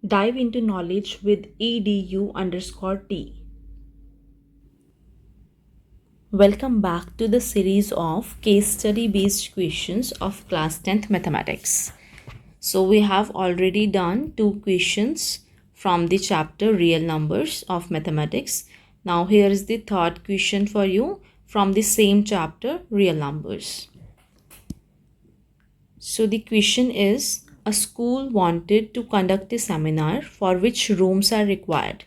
Dive into knowledge with edu_t. Welcome back to the series of case study based questions of class 10th mathematics. So we have already done 2 questions from the chapter real numbers of mathematics. Now here is the third question for you from the same chapter real numbers. So the question is, a school wanted to conduct a seminar for which rooms are required.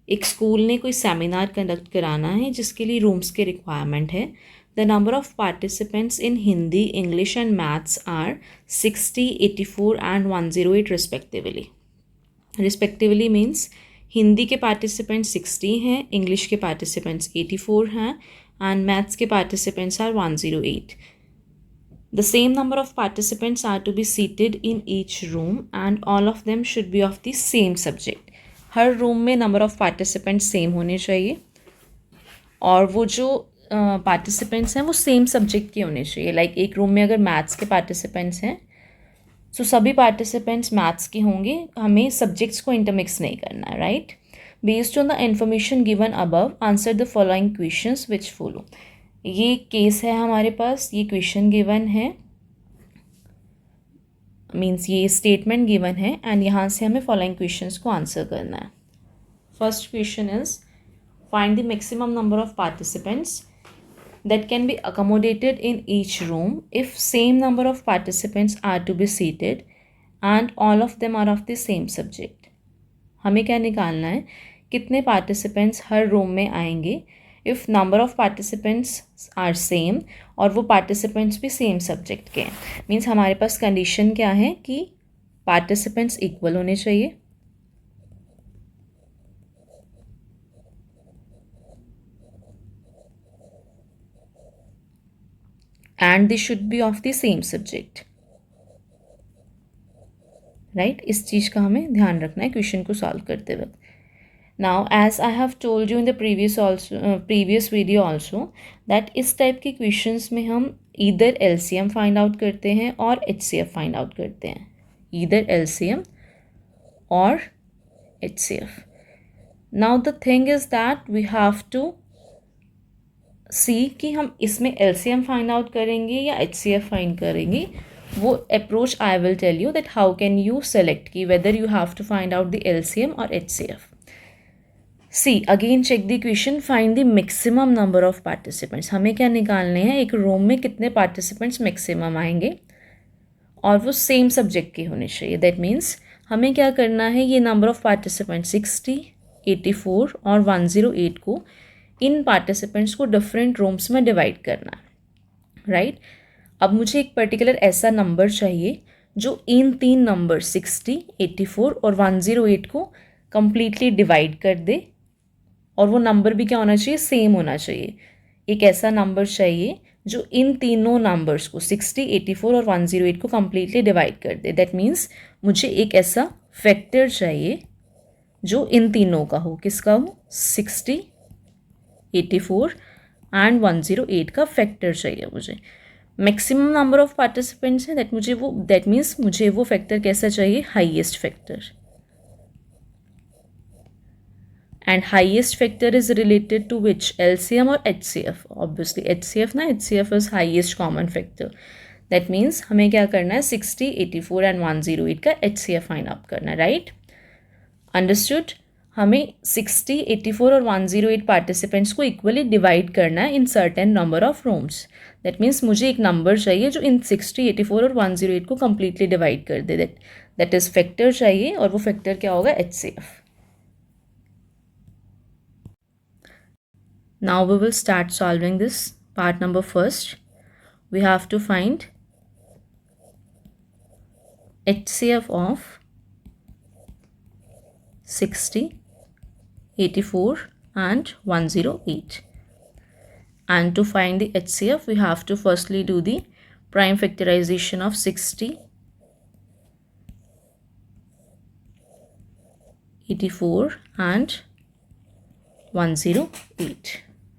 एक school ने कोई seminar conduct कराना है जिसके लिए rooms के requirement है. The number of participants in Hindi, English and maths are 60, 84 and 108 respectively means Hindi के पार्टिसिपेंट्स 60 हैं, इंग्लिश के पार्टिसिपेंट्स 84 हैं एंड मैथ्स के participants are 108. The same number of participants are to be seated in each room and all of them should be of the same subject. Her room में number of participants same होने चाहिए और वो जो participants हैं वो same subject के होने चाहिए. लाइक एक रूम में अगर मैथ्स के पार्टिसिपेंट्स हैं तो सभी पार्टिसिपेंट्स मैथ्स के होंगे. हमें सब्जेक्ट्स को इंटरमिक्स नहीं करना है. Right. Based on the information given above answer the following questions which follow. ये केस है हमारे पास, ये क्वेश्चन गिवन है, मीन्स ये स्टेटमेंट गिवन है एंड यहाँ से हमें फॉलोइंग क्वेश्चंस को आंसर करना है. First question is find the maximum number of participants that can be accommodated in each room if same number of participants are to be seated and all of them are of the same subject. हमें क्या निकालना है, कितने participants हर room में आएंगे if number of participants are same और वो participants भी सेम सब्जेक्ट के हैं. मीन्स हमारे पास कंडीशन क्या है कि पार्टिसिपेंट्स इक्वल होने चाहिए, and they should be of the same subject. Right. इस चीज़ का हमें ध्यान रखना है क्वेश्चन को सॉल्व करते वक्त. Now, as I have told you in the previous video also that इस टाइप के क्वेश्चंस में हम either LCM फाइंड आउट करते हैं और HCF फाइंड आउट करते हैं. either LCM और HCF. Now the thing is that we have to see कि हम इसमें LCM फाइंड आउट करेंगे या HCF फाइंड करेंगे. वो approach I will tell you that how can you select कि whether you have to find out the LCM और HCF. See again check the question, find the maximum number of participants. हमें क्या निकालने हैं, एक room में कितने participants maximum आएंगे और वो सेम सब्जेक्ट के होने चाहिए. दैट मीन्स हमें क्या करना है, ये नंबर ऑफ पार्टिसिपेंट्स 60, 84 और 108 को इन पार्टिसिपेंट्स को डिफरेंट रूम्स में डिवाइड करना है. राइट. अब मुझे एक पर्टिकुलर ऐसा नंबर चाहिए जो इन 3 नंबर 60, 84 और 108 को कंप्लीटली डिवाइड कर दे और वो नंबर भी क्या होना चाहिए, सेम होना चाहिए. एक ऐसा नंबर चाहिए जो इन तीनों नंबर्स को 60, 84 और 108 को कम्प्लीटली डिवाइड कर दे. दैट मीन्स मुझे एक ऐसा फैक्टर चाहिए जो इन तीनों का हो. किसका हो, 60, 84 एंड 108 का फैक्टर चाहिए मुझे. मैक्सिमम नंबर ऑफ पार्टिसिपेंट्स हैं, दैट मीन्स मुझे वो फैक्टर कैसा चाहिए, highest factor. And highest factor is related to which, LCM or HCF? Obviously HCF ना, HCF is highest common factor. That means हमें क्या करना है, 60, 84 and 108 का HCF फाइंड आउट करना है. राइट. अंडरस्टूड. हमें 60, 84 और 108 पार्टिसिपेंट्स को इक्वली डिवाइड करना है in certain number of rooms. That means मुझे एक नंबर चाहिए जो इन 60, 84 और 108 को कम्प्लीटली डिवाइड कर दे. दैट इज़ फैक्टर चाहिए और वो फैक्टर क्या होगा, HCF. Now we will start solving this part number first. We have to find HCF of 60, 84 and 108. And to find the HCF, we have to firstly do the prime factorization of 60, 84 and 108.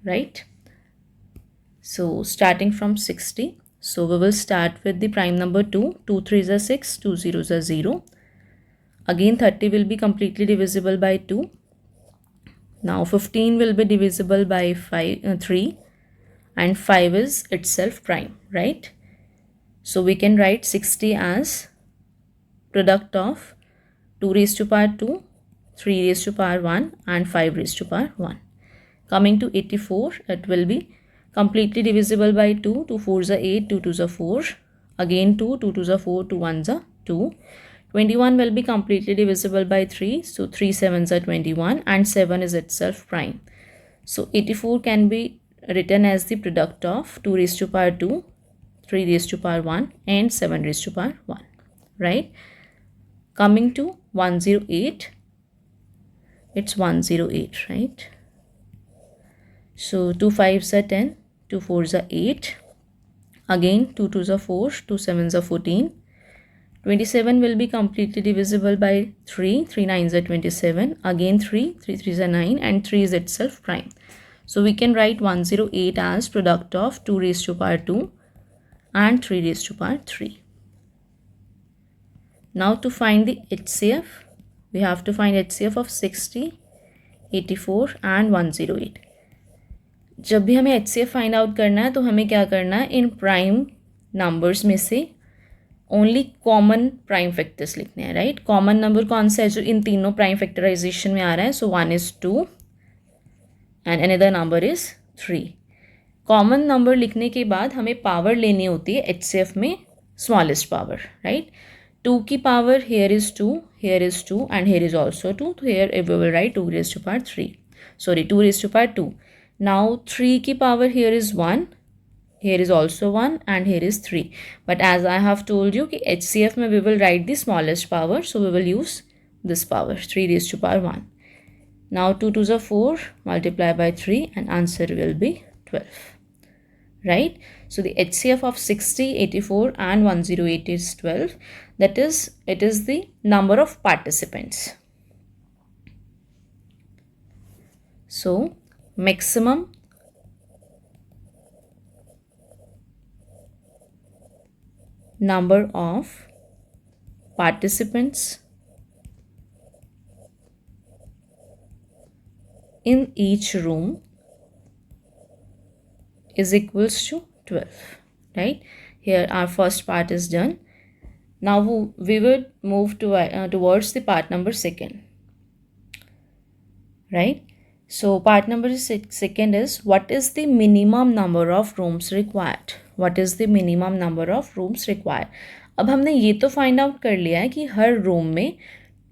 Right. So starting from 60, so we will start with the prime number 2. 2 3s are 6, 2 0s are 0. Again 30 will be completely divisible by 2. Now 15 will be divisible by 3, and 5 is itself prime, right? So we can write 60 as product of 2 raised to power 2, 3 raised to power 1 and 5 raised to power 1. Coming to 84, it will be completely divisible by 2. 2 4s are 8, 2 2s are 4. Again 2, 2 2s are 4, 2 1s are 2. 21 will be completely divisible by 3. So 3 7s are 21 and 7 is itself prime. So 84 can be written as the product of 2 raised to power 2, 3 raised to power 1 and 7 raised to power 1, right? Coming to 108, it's 108, right? So 2 5s are 10, 2 4s are 8. Again 2 2s are 4, 2 7s are 14. 27 will be completely divisible by 3, 3 9s are 27. Again 3, 3 3s are 9 and 3 is itself prime. So we can write 108 as product of 2 raised to power 2 and 3 raised to power 3. Now to find the HCF, we have to find HCF of 60, 84 and 108. जब भी हमें HCF find out करना है तो हमें क्या करना है, इन प्राइम नंबर्स में से ओनली कॉमन प्राइम फैक्टर्स लिखने हैं, राइट? कॉमन नंबर कौन सा है जो इन तीनों प्राइम फैक्टराइजेशन में आ रहा है? सो 1 is 2 and another number is 3. Common number लिखने के बाद हमें पावर लेनी होती है HCF में स्मॉलेस्ट पावर, राइट? 2 की power here is 2, here is 2 and here is also 2. So here we will write 2 raised to power 3. Sorry, 2 raised to power 2. Now 3 की power here is 1, here is also 1 and here is 3. But as I have told you कि HCF में we will write the smallest power, so we will use this power 3 raised to power 1. Now 2 2s are 4, multiply by 3 and answer will be 12. Right? So the HCF of 60, 84 and 108 is 12. That is, it is the number of participants. So maximum number of participants in each room is equals to 12, right? Here our first part is done. Now we will move to towards the part number 2, right? So part number 2 is what is the minimum number of rooms required? What is the minimum number of rooms required? अब हमने ये तो find out कर लिया है कि हर room में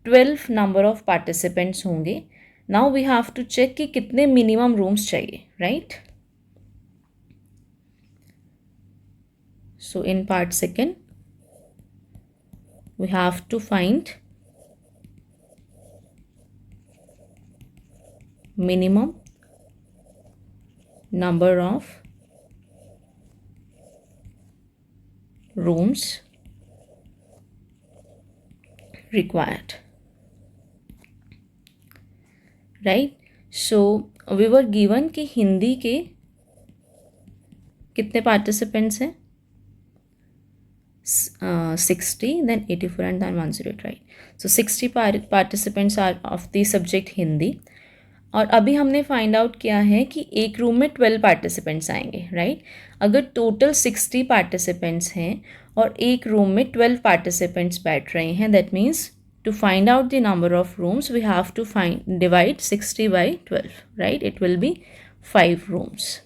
12 number of participants होंगे. Now we have to check कि कितने मिनिमम रूम्स चाहिए, right? So in part 2, we have to find minimum number of rooms required, right? So we were given कि हिंदी के कितने पार्टिसिपेंट्स हैं? 60, then 84 and then 108, right? So 60 participants are of the subject Hindi. और अभी हमने find out किया है कि एक रूम में 12 पार्टिसिपेंट्स आएंगे, राइट? अगर टोटल 60 पार्टिसिपेंट्स हैं और एक रूम में 12 पार्टिसिपेंट्स बैठ रहे हैं, that means to find out the number of rooms we have to divide 60 by 12, right? It will be 5 rooms.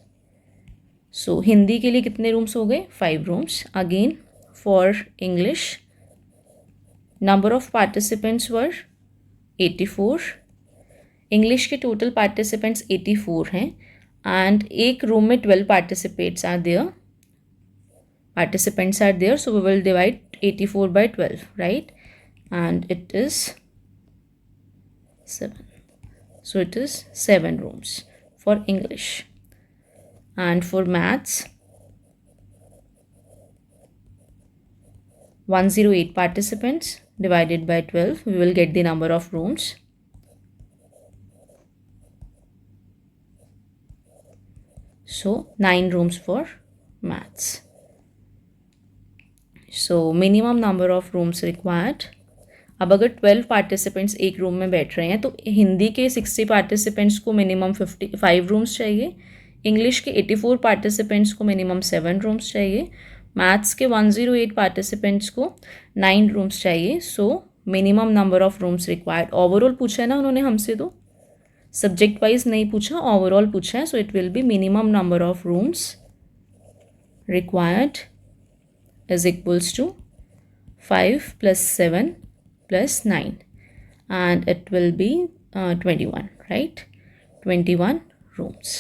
So Hindi के लिए कितने रूम्स हो गए? 5 rooms. Again for English number of participants were 84. English के total participants 84 हैं and एक room में 12 participants are there, so we will divide 84 by 12, right? And it is 7. So it is 7 rooms for English. And for maths 108 participants divided by 12, we will get the number of rooms. So 9 rooms for maths. So minimum number of rooms required. अब अगर 12 participants एक room में बैठ रहे हैं तो हिंदी के 60 participants को मिनिमम 55 रूम्स चाहिए, इंग्लिश के 84 पार्टिसिपेंट्स को मिनिमम 7 रूम्स चाहिए, मैथ्स के 108 पार्टिसिपेंट्स को 9 रूम्स चाहिए. So minimum number of rooms required. Overall पूछा है ना उन्होंने हमसे, तो सब्जेक्ट वाइज नहीं पूछा, ओवरऑल पूछा है. So it will be minimum number of rooms required is equals to 5 plus 7 plus 9, and it will be 21, right? 21 rooms.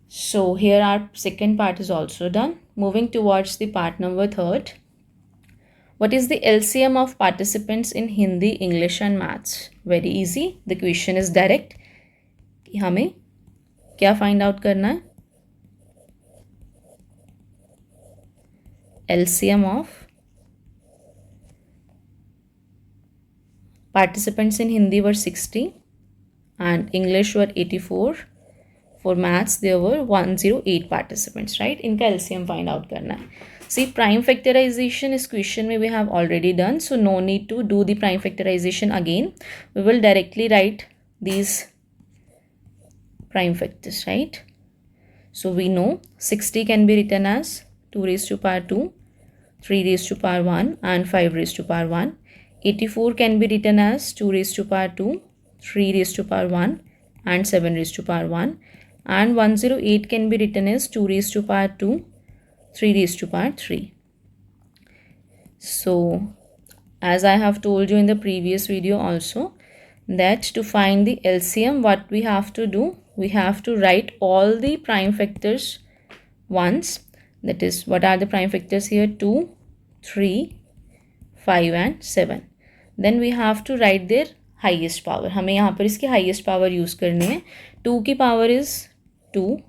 So here our second part is also done. Moving towards the part number 3. What is the LCM of participants in Hindi, English and Maths? Very easy. The question is direct. कि हमें क्या find out करना है? LCM of participants in Hindi were 60 and English were 84. For Maths there were 108 participants, right? इनका LCM find out करना है. See, prime factorization इस question में we have already done, so no need to do the prime factorization again. We will directly write these prime factors, right? So we know 60 can be written as 2 raised to power 2, 3 raised to power 1 and 5 raised to power 1. 84 can be written as 2 raised to power 2, 3 raised to power 1 and 7 raised to power 1. And 108 can be written as 2 raised to power 2, 3 raised to power 3. So as I have told you in the previous video also, that to find the LCM, what we have to do, we have to write all the prime factors once. That is, what are the prime factors here? 2, 3, 5 and 7. Then we have to write their highest power. हमें यहाँ पर इसकी highest power use करनी है. 2 की power is 2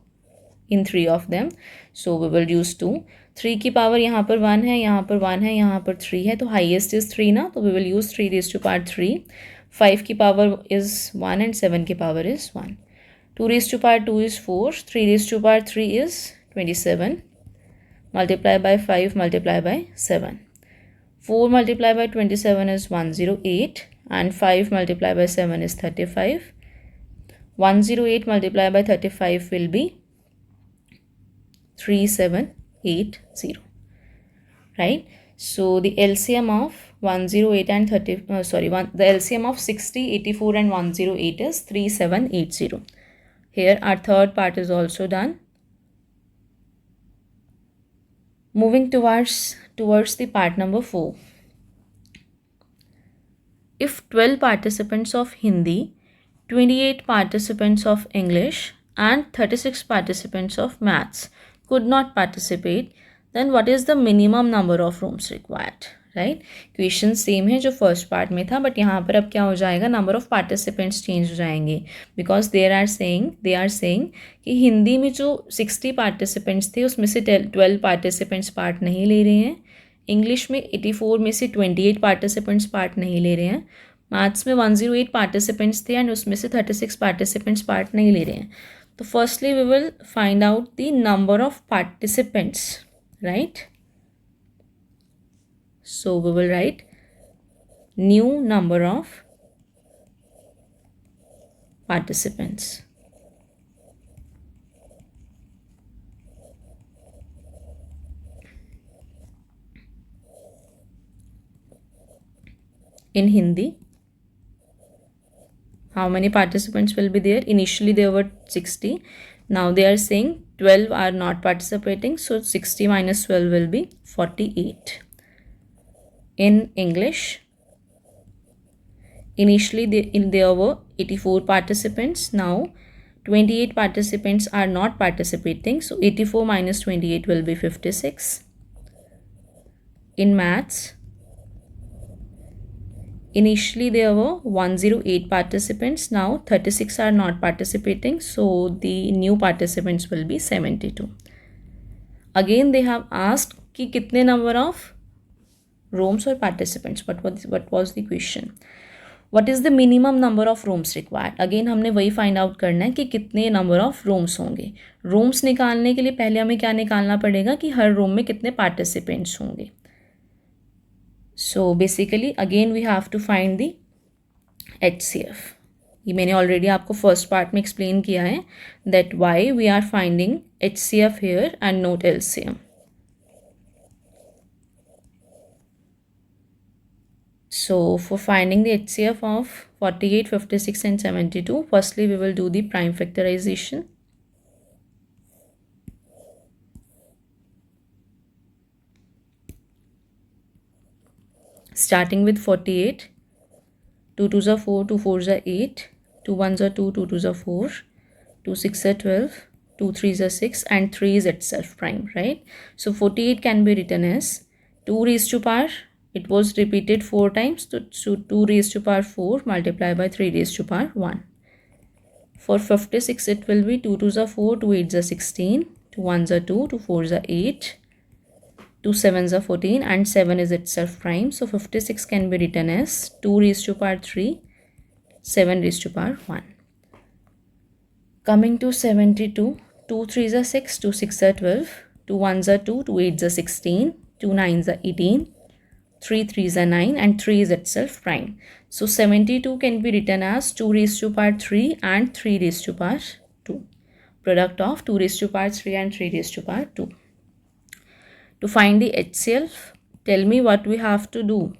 in 3 of them. So we will use 2. 3 की power यहाँ पर 1 है, यहाँ पर 1 है, यहाँ पर 3 है, तो highest is 3 ना, तो we will use 3 raised to power 3. 5 की power is 1 and 7 की power is 1. 2 raised to power 2 is 4. 3 raised to power 3 is 27. Multiply by 5, multiply by 7. 4 multiplied by 27 is 108 and 5 multiplied by 7 is 35. 108 multiplied by 35 will be 3780, right? So the LCM of 108 and the LCM of 60, 84 and 108 is 3780. Here our third part is also done. Moving towards the part number 4. If 12 participants of Hindi, 28 participants of English and 36 participants of Maths could not participate, then what is the minimum number of rooms required? Right? Question same है जो first part में था, but यहाँ पर अब क्या हो जाएगा, नंबर ऑफ पार्टिसिपेंट्स चेंज हो जाएंगे, बिकॉज दे आर सेइंग कि हिंदी में जो 60 पार्टिसिपेंट्स थे उसमें से 12 पार्टिसिपेंट्स पार्ट नहीं ले रहे हैं, इंग्लिश में 84 में से 28 पार्टिसिपेंट्स पार्ट नहीं ले रहे हैं, मैथ्स में 108 पार्टिसिपेंट्स थे एंड उसमें से 36 पार्टिसिपेंट्स पार्ट नहीं ले रहे हैं. तो firstly we will find out the number of participants, right? So we will write new number of participants. In Hindi, how many participants will be there? Initially there were 60. Now they are saying 12 are not participating. So 60 minus 12 will be 48. In English, initially there were 84 participants. Now 28 participants are not participating. So 84 minus 28 will be 56. In Maths, initially there were 108 participants. Now 36 are not participating. So the new participants will be 72. Again they have asked कि कितने number of rooms or participants. What was the question? What is the minimum number of rooms required? Again हमने वही find out करना है कि कितने number of rooms होंगे. Rooms निकालने के लिए पहले हमें क्या निकालना पड़ेगा कि हर room में कितने participants होंगे. So basically again we have to find the HCF. ये मैंने ऑलरेडी आपको फर्स्ट पार्ट में एक्सप्लेन किया है that why we are finding HCF here and not LCM. So for finding the HCF of 48, 56 and 72, firstly we will do the prime factorization. Starting with 48, 2 2s are 4, 2 4s are 8, 2 1s are 2, 2 2s are 4, 2 6 are 12, 2 3s are 6 and 3 is itself prime, right? So 48 can be written as 2 raised to power, it was repeated 4 times, so 2 raised to power 4 multiplied by 3 raised to power 1. For 56 it will be 2 2s are 4, 2 8s are 16, 2 1s are 2, 2 4s are 8, 2 7s are 14 and 7 is itself prime. So 56 can be written as 2 raised to power 3, 7 raised to power 1. Coming to 72, 2 3s are 6, 2 6 are 12, 2 1s are 2, 2 8s are 16, 2 9s are 18, 3 3s are 9 and 3 is itself prime. So 72 can be written as 2 raised to power 3 and 3 raised to power 2. Product of 2 raised to power 3 and 3 raised to power 2. To find the HCF, tell me what we have to do.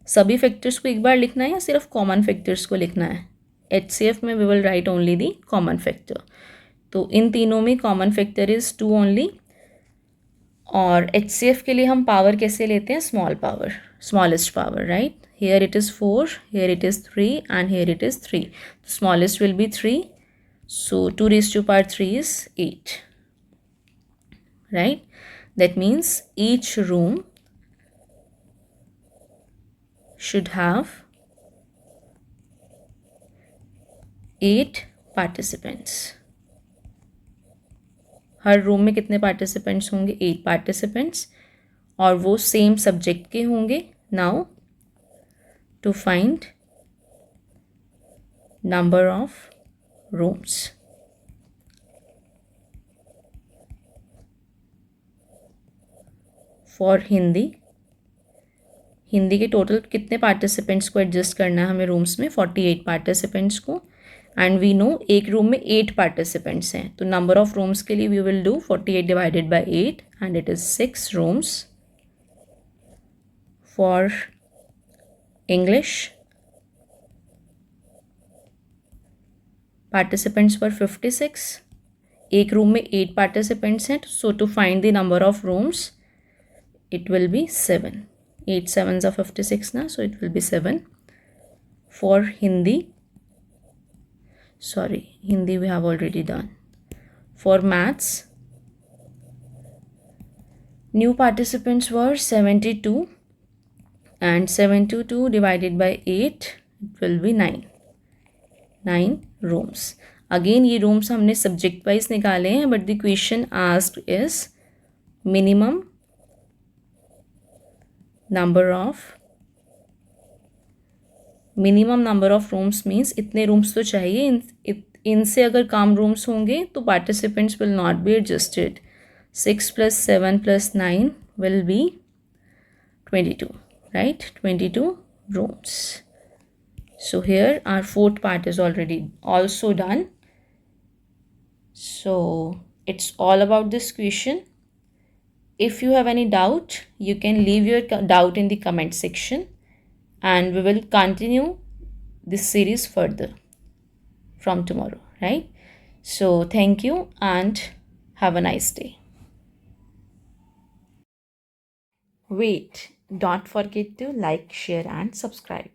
सभी factors को एक बार लिखना है या सिर्फ common factors को लिखना है? HCF में we will write only the common factor. तो इन तीनों में कॉमन फैक्टर इज 2 ओनली. और HCF के लिए हम पावर कैसे लेते हैं? Small power, smallest power, right? Here it is 4, here it is 3 and here it is 3. The smallest will be 3. So 2 raised to power 3 is 8. Right? That means each room should have 8 participants. Her room में कितने participants होंगे? 8 participants, और वो same subject के होंगे. Now to find number of rooms. For Hindi के total कितने participants को एडजस्ट करना है हमें रूम्स में? 48 पार्टिसिपेंट्स को. एंड वी नो एक रूम में 8 पार्टिसिपेंट्स हैं, तो नंबर ऑफ रूम्स के लिए we will do 48 divided by 8 and it is 6 rooms. For English participants were 56. एक रूम में 8 पार्टिसिपेंट्स हैं, so to find the number of rooms it will be 7. 8 7s are 56 now, so it will be 7. For Hindi we have already done. For maths, new participants were 72 and 72 divided by 8 it will be 9 rooms. Again ये rooms हमने subject wise निकाले हैं, but the question asked is minimum number of rooms means इतने rooms तो चाहिए. इनसे अगर कम rooms होंगे तो participants will not be adjusted. 6 plus 7 plus 9 will be 22, right? 22 rooms. So here our fourth part is already also done. So it's all about this question. If you have any doubt, you can leave your doubt in the comment section and we will continue this series further from tomorrow, right? So thank you and have a nice day. Wait, don't forget to like, share and subscribe.